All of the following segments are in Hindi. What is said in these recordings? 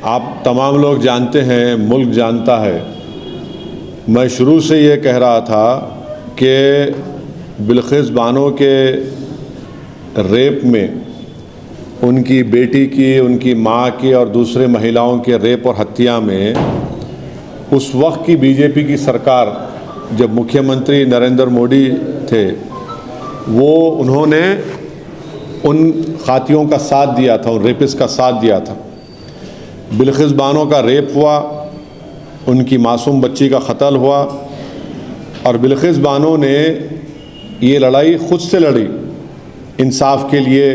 आप तमाम लोग जानते हैं, मुल्क जानता है, मैं शुरू से ये कह रहा था कि बिल्किस बानो के रेप में, उनकी बेटी की, उनकी माँ की और दूसरे महिलाओं के रेप और हत्या में उस वक्त की बीजेपी की सरकार, जब मुख्यमंत्री नरेंद्र मोदी थे, उन्होंने उन खातियों का साथ दिया था, उन रेपिस्ट का साथ दिया था। बिल्किस बानो का रेप हुआ, उनकी मासूम बच्ची का कत्ल हुआ और बिल्किस बानो ने ये लड़ाई खुद से लड़ी इंसाफ के लिए,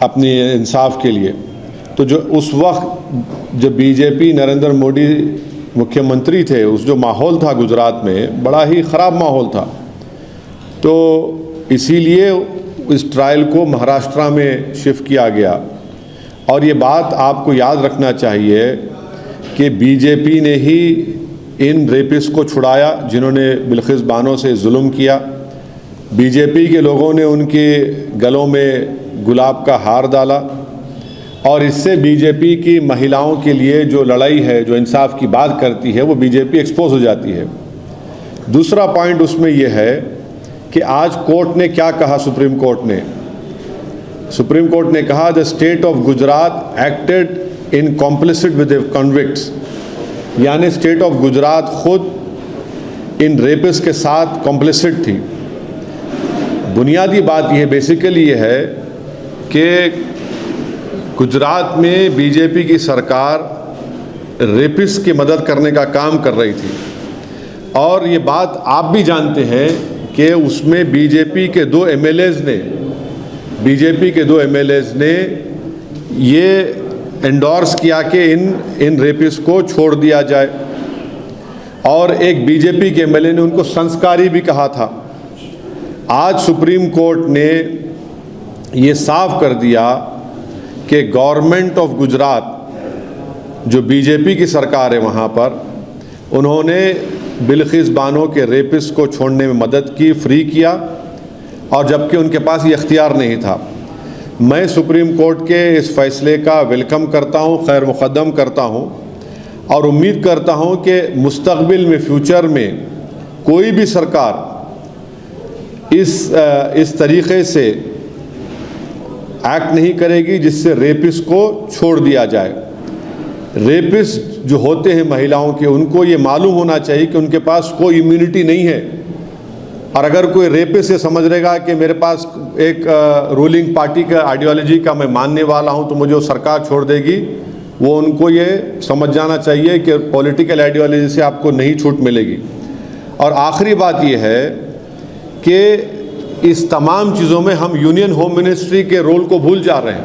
अपनी इंसाफ के लिए। तो जो उस वक्त जब बीजेपी नरेंद्र मोदी मुख्यमंत्री थे, उस जो माहौल था गुजरात में, बड़ा ही ख़राब माहौल था। तो इसीलिए इस ट्रायल को महाराष्ट्र में शिफ्ट किया गया। और ये बात आपको याद रखना चाहिए कि बीजेपी ने ही इन रेपिस्ट को छुड़ाया जिन्होंने बिल्किस बानो से जुल्म किया। बीजेपी के लोगों ने उनके गलों में गुलाब का हार डाला और इससे बीजेपी की महिलाओं के लिए जो लड़ाई है, जो इंसाफ की बात करती है, वो बीजेपी एक्सपोज हो जाती है। दूसरा पॉइंट उसमें यह है कि आज कोर्ट ने क्या कहा, सुप्रीम कोर्ट ने कहा the state of Gujarat acted in complicit with the convicts, यानी स्टेट ऑफ गुजरात खुद इन रेपिस्ट के साथ कॉम्प्लिसिट थी। बुनियादी बात यह बेसिकली ये है कि गुजरात में बीजेपी की सरकार रेपिस्ट की मदद करने का काम कर रही थी और ये बात आप भी जानते हैं कि उसमें बीजेपी के दो एमएलएज ने ये एंडोर्स किया कि इन रेपिस्ट को छोड़ दिया जाए और एक बीजेपी के एमएलए ने उनको संस्कारी भी कहा था। आज सुप्रीम कोर्ट ने ये साफ कर दिया कि गवर्नमेंट ऑफ गुजरात, जो बीजेपी की सरकार है वहाँ पर, उन्होंने बिल्किस बानो के रेपिस्ट को छोड़ने में मदद की, फ्री किया, और जबकि उनके पास ये इख्तियार नहीं था। मैं सुप्रीम कोर्ट के इस फैसले का वेलकम करता हूँ, खैर मुक़द्दम करता हूँ और उम्मीद करता हूँ कि मुस्तक़बिल में, फ्यूचर में कोई भी सरकार इस तरीक़े से एक्ट नहीं करेगी जिससे रेपिस्ट को छोड़ दिया जाए। रेपिस्ट जो होते हैं महिलाओं के, उनको ये मालूम होना चाहिए कि उनके पास कोई इम्यूनिटी नहीं है, और अगर कोई रेपिस्ट से समझ रहेगा कि मेरे पास एक रूलिंग पार्टी का आइडियोलॉजी का मैं मानने वाला हूं तो मुझे वो सरकार छोड़ देगी, वो उनको ये समझ जाना चाहिए कि पॉलिटिकल आइडियोलॉजी से आपको नहीं छूट मिलेगी। और आखिरी बात ये है कि इस तमाम चीज़ों में हम यूनियन होम मिनिस्ट्री के रोल को भूल जा रहे हैं।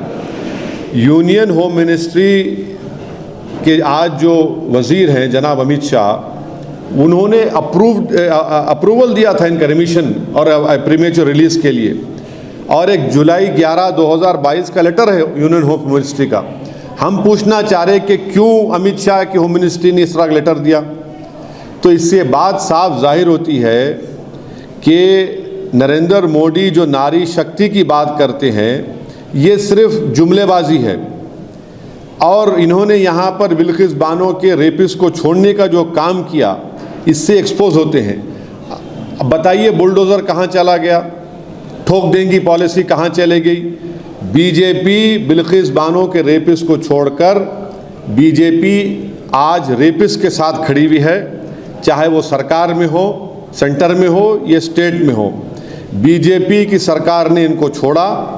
यूनियन होम मिनिस्ट्री के आज जो वज़ीर हैं जनाब अमित शाह, उन्होंने अप्रूवल दिया था इनका रिमिशन और प्रीमेच्योर रिलीज़ के लिए, और एक जुलाई 11, 2022 का लेटर है यूनियन होम मिनिस्ट्री का। हम पूछना चाह रहे कि क्यों अमित शाह की होम मिनिस्ट्री ने इस तरह लेटर दिया। तो इससे बात साफ जाहिर होती है कि नरेंद्र मोदी जो नारी शक्ति की बात करते हैं, ये सिर्फ जुमलेबाजी है, और इन्होंने यहाँ पर बिल्किस बानो के रेपिस्ट को छोड़ने का जो काम किया, इससे एक्सपोज होते हैं। अब बताइए बुलडोज़र कहाँ चला गया, ठोक देंगी पॉलिसी कहाँ चले गई। बीजेपी बिल्किस बानो के रेपिस्ट को छोड़कर बीजेपी आज रेपिस्ट के साथ खड़ी हुई है, चाहे वो सरकार में हो, सेंटर में हो या स्टेट में हो। बीजेपी की सरकार ने इनको छोड़ा,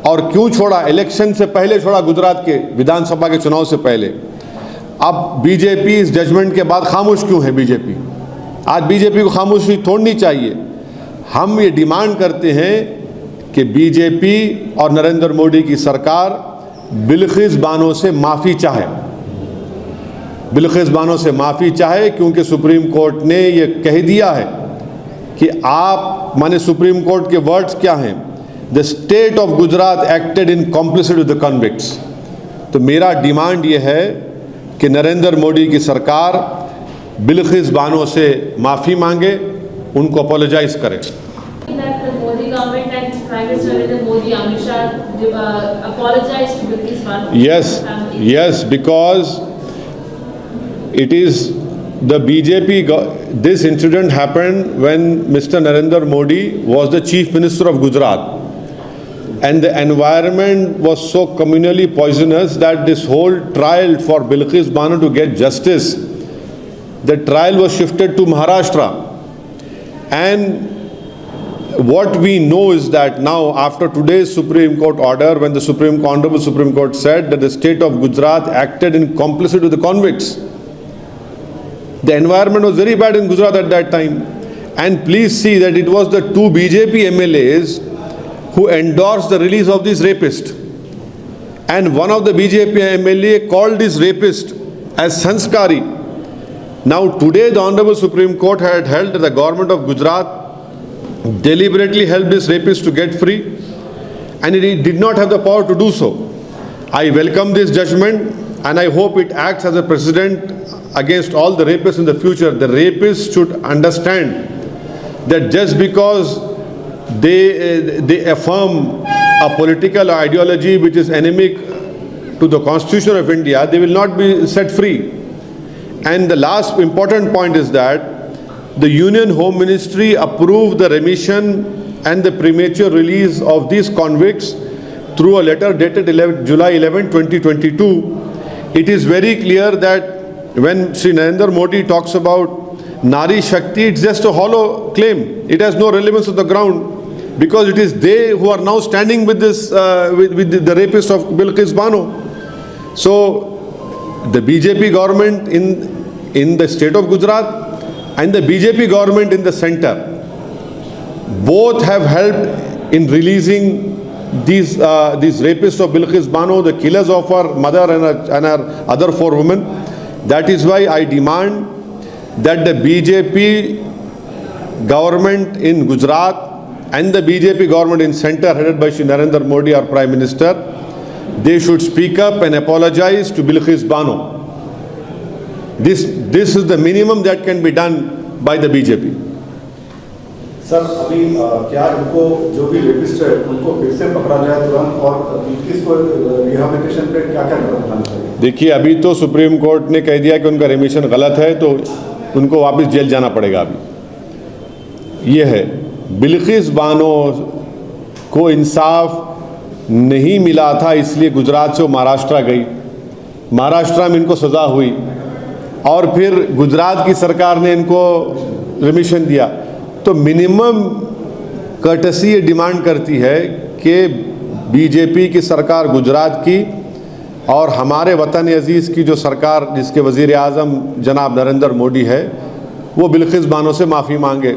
और क्यों छोड़ा? इलेक्शन से पहले छोड़ा, गुजरात के विधानसभा के चुनाव से पहले। अब बीजेपी इस जजमेंट के बाद खामोश क्यों है? बीजेपी आज बीजेपी को खामोशी तोड़नी चाहिए। हम ये डिमांड करते हैं कि बीजेपी और नरेंद्र मोदी की सरकार बिल्किस बानो से माफ़ी चाहे, बिल्किस बानो से माफ़ी चाहे, क्योंकि सुप्रीम कोर्ट ने ये कह दिया है कि आप, माने सुप्रीम कोर्ट के वर्ड्स क्या हैं, the state of Gujarat acted in complicit with the convicts. तो मेरा डिमांड ये है कि नरेंद्र मोदी की सरकार बिल्किस बानो से माफ़ी मांगे, उनको अपोलोजाइज करें। That the Modi government and Prime Minister Narendra Modi, Amit Shah apologize to Bilkis Bano? Yes, yes, because it is the BJP. This incident happened when Mr. Narendra Modi was the Chief Minister of Gujarat. And the environment was so communally poisonous that this whole trial for Bilkis Bano to get justice, the trial was shifted to Maharashtra. And what we know is that now, after today's Supreme Court order, when the Honorable Supreme Court said that the state of Gujarat acted in complicity with the convicts, the environment was very bad in Gujarat at that time. And please see that it was the two BJP MLAs who endorsed the release of this rapist. And one of the BJP MLA called this rapist as Sanskari. Now today the Honorable Supreme Court had held that the government of Gujarat deliberately helped this rapist to get free, and it did not have the power to do so. I welcome this judgment, and I hope it acts as a precedent against all the rapists in the future. The rapists should understand that just because they affirm a political ideology which is enemic to the Constitution of India, they will not be set free. And the last important point is that the Union Home Ministry approved the remission and the premature release of these convicts through a letter dated July 11, 2022. It is very clear that when Sri Narendra Modi talks about Nari Shakti, it's just a hollow claim. It has no relevance on the ground, because it is they who are now standing with this, with the rapist of Bilkis Bano. So the BJP government in the state of Gujarat and the BJP government in the center both have helped in releasing these rapists of Bilkis Bano, the killers of her mother and her other 4 women. That is why I demand that the BJP government in Gujarat and the BJP government in center, headed by Shri Narendra Modi, our Prime Minister, they should speak up and apologize to Bilkis Bano. This is the minimum that can be done by the BJP. Sir अभी क्या इनको जो भी रेपिस्ट है उनको फिर से पकड़ा जाए तुरंत, और बिल्किस को रिहैबिलिटेशन पे क्या क्या करना चाहिए? देखिए, अभी तो सुप्रीम कोर्ट ने कह दिया कि उनका रिमिशन गलत है, तो उनको वापस जेल जाना पड़ेगा। अभी ये है, बिल्किस बानो को इंसाफ नहीं मिला था, इसलिए गुजरात से वो महाराष्ट्र गई। महाराष्ट्र में इनको सज़ा हुई और फिर गुजरात की सरकार ने इनको रिमिशन दिया। तो मिनिमम कर्टसी ये डिमांड करती है कि बीजेपी की सरकार गुजरात की और हमारे वतन अजीज़ की जो सरकार, जिसके वज़ीर आज़म जनाब नरेंद्र मोदी है, वो बिल्किस बानो से माफ़ी मांगे।